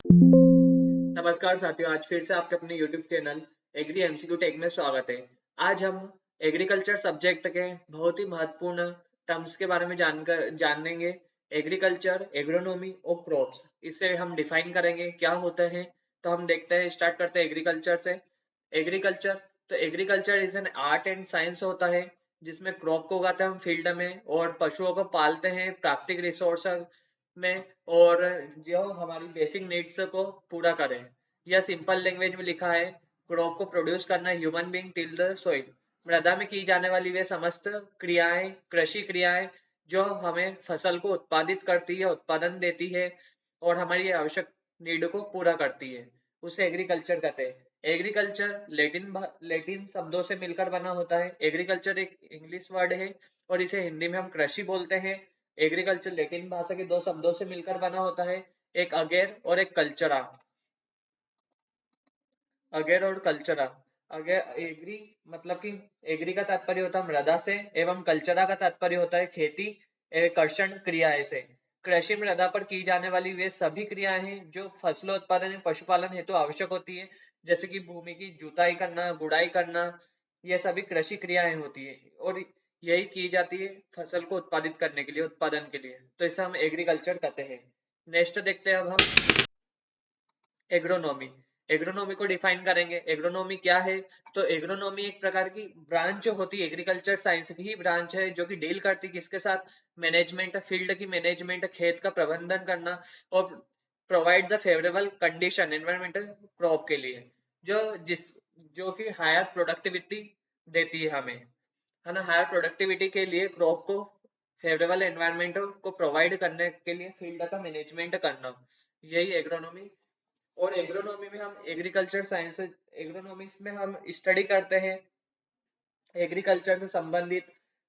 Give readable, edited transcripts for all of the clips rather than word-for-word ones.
नमस्कार साथियों, आज फिर से आपके अपने YouTube channel agri MCQ tech में स्वागत है। आज हम एग्रीकल्चर सब्जेक्ट के बहुत ही महत्वपूर्ण टर्म्स के बारे में जानेंगे। एग्रीकल्चर, एग्रोनॉमी और क्रॉप्स, इसे हम डिफाइन करेंगे क्या होते हैं। तो हम देखते हैं, स्टार्ट करते हैं एग्रीकल्चर से। एग्रीकल्चर, तो agriculture is an art and science होता है जिसमें क्रॉप को उगाते हैं हम फील्ड में और पशुओं को पालते हैं प्राकृतिक रिसोर्स में, और जो हमारी बेसिक नीड्स को पूरा करें। यह सिंपल लैंग्वेज में लिखा है, क्रॉप को प्रोड्यूस करना human being till the soil. मृदा में की जाने वाली वे समस्त क्रियाएं, कृषि क्रियाएं जो हमें फसल को उत्पादित करती है, उत्पादन देती है और हमारी आवश्यक नीड को पूरा करती है, उसे एग्रीकल्चर कहते हैं। एग्रीकल्चर लेटिन शब्दों से मिलकर बना होता है। एग्रीकल्चर एक इंग्लिश वर्ड है और इसे हिंदी में हम कृषि बोलते हैं। एग्रीकल्चर लैटिन भाषा के दो शब्दों से मिलकर बना होता है, एक अगेर और एक कल्चरा। अगेर और कल्चरा। अगेर एग्री मतलब कि एग्री का तात्पर्य होता है मृदा से, एवं कल्चरा का तात्पर्य होता है खेती एवं कर्षण क्रियाएं से। कृषि मृदा पर की जाने वाली वे सभी क्रियाएं हैं जो फसलों उत्पादन एवं पशुपालन हेतु आवश्यक होती है, जैसे कि भूमि की जुताई करना, गुड़ाई करना। ये सभी कृषि क्रियाएं होती है और यही की जाती है फसल को उत्पादित करने के लिए, उत्पादन के लिए। तो इसे हम एग्रीकल्चर कहते हैं। नेक्स्ट देखते हैं अब हम एग्रोनॉमी। एग्रोनॉमी को डिफाइन करेंगे। एग्रोनॉमी क्या है? तो एग्रोनॉमी एक प्रकार की ब्रांच होती है, एग्रीकल्चर साइंस की ही ब्रांच है, जो कि डील करती है किसके साथ? मैनेजमेंट, फील्ड की मैनेजमेंट, खेत का प्रबंधन करना और provide the favourable condition environmental crop के लिए, जो जिस जो कि हायर प्रोडक्टिविटी देती है हमें, है ना। हायर प्रोडक्टिविटी के लिए क्रॉप को फेवरेबल एनवायरमेंट को प्रोवाइड करने के लिए फील्ड का मैनेजमेंट करना, यही एग्रोनॉमी। और एग्रोनॉमी में हम एग्रीकल्चर साइंस, एग्रोनॉमी में हम स्टडी करते हैं एग्रीकल्चर से संबंधित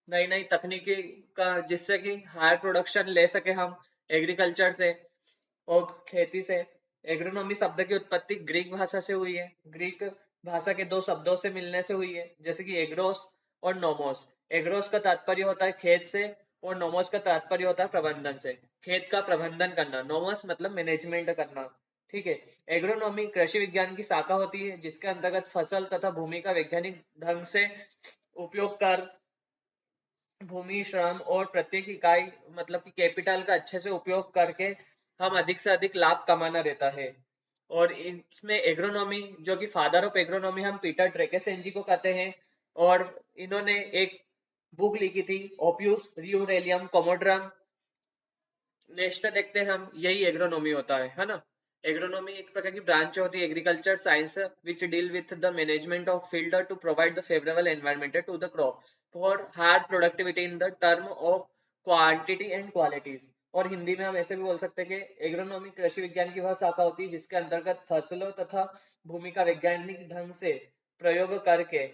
नई नई तकनीकी का, जिससे कि हायर प्रोडक्शन ले सके हम एग्रीकल्चर से और खेती से। एग्रोनॉमी शब्द की उत्पत्ति ग्रीक भाषा से हुई है। ग्रीक भाषा के दो शब्दों से मिलने से हुई है, जैसे कि एग्रोस और नोमोस। एग्रोस का तात्पर्य होता है खेत से और नोमोस का तात्पर्य होता है प्रबंधन से, खेत का प्रबंधन करना। नोमोस मतलब मैनेजमेंट करना, ठीक है। एग्रोनॉमी कृषि विज्ञान की शाखा होती है जिसके अंतर्गत फसल तथा भूमि का वैज्ञानिक ढंग से उपयोग कर भूमि, श्रम और प्रत्येक इकाई मतलब कि कैपिटल का अच्छे से उपयोग करके हम अधिक से अधिक लाभ कमाना रहता है। और इसमें एग्रोनॉमी, जो कि फादर ऑफ एग्रोनॉमी हम पीटर ट्रेकेसेंजी को कहते हैं, और इन्होंने एक बुक लिखी थी ओपियस रियूरेलियम कोमोड्रम। नेक्स्ट देखते हैं हम, यही एग्रोनॉमी होता है ना। एग्रोनॉमी एक प्रकार की ब्रांच होती है agriculture science which deal with the management of field to provide the favourable environment to the crop for higher productivity in the term of quantity and qualities. और हिंदी में हम ऐसे भी बोल सकते हैं कि एग्रोनॉमी कृषि विज्ञान की वह शाखा होती है जिसके अंतर्गत फसलों तथा भूमि का वैज्ञानिक ढंग से प्रयोग करके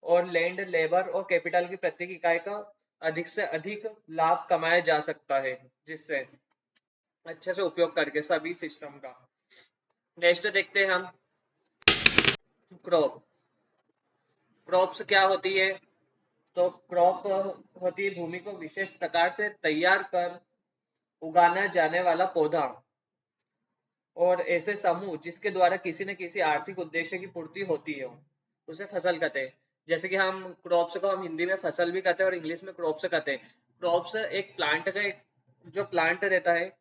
और लैंड, लेबर और कैपिटल की प्रत्येक इकाई का अधिक से अधिक लाभ कमाया जा सकता है, जिससे अच्छे से उपयोग करके सभी सिस्टम का। नेक्स्ट देखते हैं हम क्रॉप। क्रॉप्स क्या होती है? तो क्रॉप होती है भूमि को विशेष प्रकार से तैयार कर उगाना जाने वाला पौधा और ऐसे समूह जिसके द्वारा किसी न किसी आर्थिक उद्देश्य की पूर्ति होती है, उसे फसल कहते हैं। जैसे कि हम क्रॉप्स को हम हिंदी में फसल भी कहते हैं और इंग्लिश में क्रॉप्स कहते हैं। क्रॉप्स एक प्लांट का एक जो प्लांट रहता है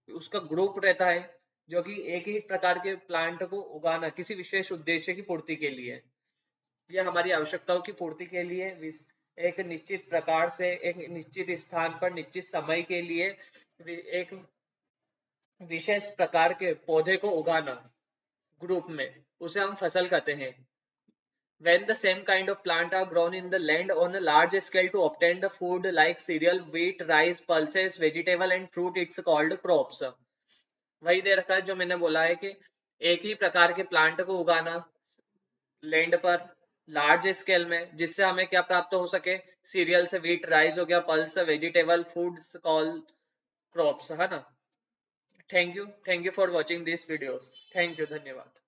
उसका ग्रुप रहता है, जो कि एक ही प्रकार के प्लांट को उगाना किसी विशेष उद्देश्य की पूर्ति के लिए, या हमारी आवश्यकताओं की पूर्ति के लिए एक निश्चित प्रकार से एक निश्चित स्थान पर निश्चित समय के लिए एक विशेष प्रकार के पौधे को उगाना ग्रुप में, उसे हम फसल कहते हैं। When the same kind of plant are grown in the land on a large scale to obtain the food like cereal, wheat, rice, pulses, vegetable and fruit, it's called crops. वही दे रखा है जो मैंने बोला है कि एक ही प्रकार के प्लांट को उगाना लैंड पर लार्ज स्केल में, जिससे हमें क्या प्राप्त हो सके? सीरियल से व्हीट, राइस हो गया, pulse, vegetable, foods call crops, है ना। Thank you for watching this videos. Thank you, धन्यवाद।